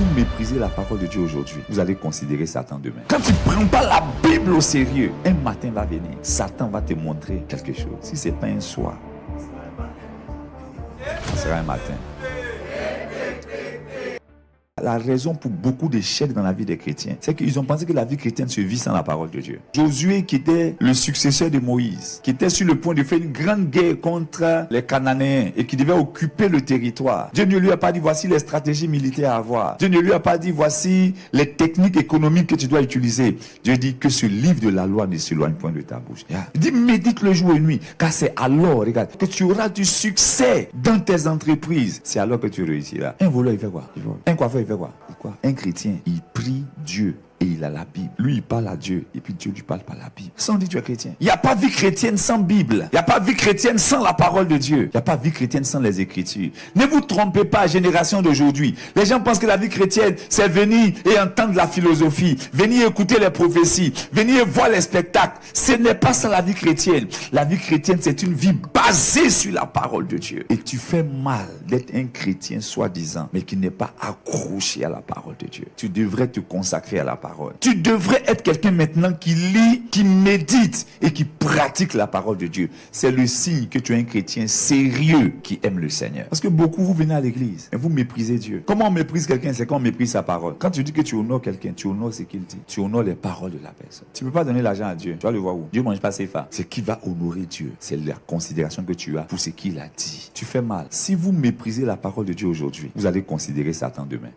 vous méprisez la parole de Dieu aujourd'hui, vous allez considérer Satan demain. Quand tu ne prends pas la Bible au sérieux, un matin va venir, Satan va te montrer quelque chose. Si ce n'est pas un soir, ce sera un matin. La raison pour beaucoup d'échecs dans la vie des chrétiens, c'est qu'ils ont pensé que la vie chrétienne se vit sans la parole de Dieu. Josué, qui était le successeur de Moïse, qui était sur le point de faire une grande guerre contre les Cananéens et qui devait occuper le territoire. Dieu ne lui a pas dit voici les stratégies militaires à avoir. Dieu ne lui a pas dit voici les techniques économiques que tu dois utiliser. Dieu dit que ce livre de la loi ne s'éloigne point de ta bouche. Il dit médite le jour et nuit, car c'est alors, regarde, que tu auras du succès dans tes entreprises. C'est alors que tu réussiras. Un voleur, il fait quoi? Un coiffeur, il fait quoi? Un chrétien, il prie Dieu et il a la Bible. Lui, il parle à Dieu et puis Dieu lui parle par la Bible. Ça, on dit tu es chrétien. Il n'y a pas vie chrétienne sans Bible. Il n'y a pas vie chrétienne sans la parole de Dieu. Il n'y a pas vie chrétienne sans les Écritures. Ne vous trompez pas, génération d'aujourd'hui. Les gens pensent que la vie chrétienne, c'est venir et entendre la philosophie, venir écouter les prophéties, venir voir les spectacles. Ce n'est pas ça la vie chrétienne. La vie chrétienne, c'est une vie basée sur la parole de Dieu. Et tu fais mal d'être un chrétien soi-disant, mais qui n'est pas accroché à la parole de Dieu. Tu devrais te consacrer à la parole. Tu devrais être quelqu'un maintenant qui lit, qui médite et qui pratique la parole de Dieu. C'est le signe que tu es un chrétien sérieux qui aime le Seigneur. Parce que beaucoup, vous venez à l'église et vous méprisez Dieu. Comment on méprise quelqu'un? C'est quand on méprise sa parole. Quand tu dis que tu honores quelqu'un, tu honores ce qu'il dit. Tu honores les paroles de la personne. Tu ne peux pas donner l'argent à Dieu. Tu vas le voir où? Dieu ne mange pas ses femmes. C'est qui va honorer Dieu. C'est la considération que tu as pour ce qu'il a dit. Tu fais mal. Si vous méprisez la parole de Dieu aujourd'hui, vous allez considérer Satan demain.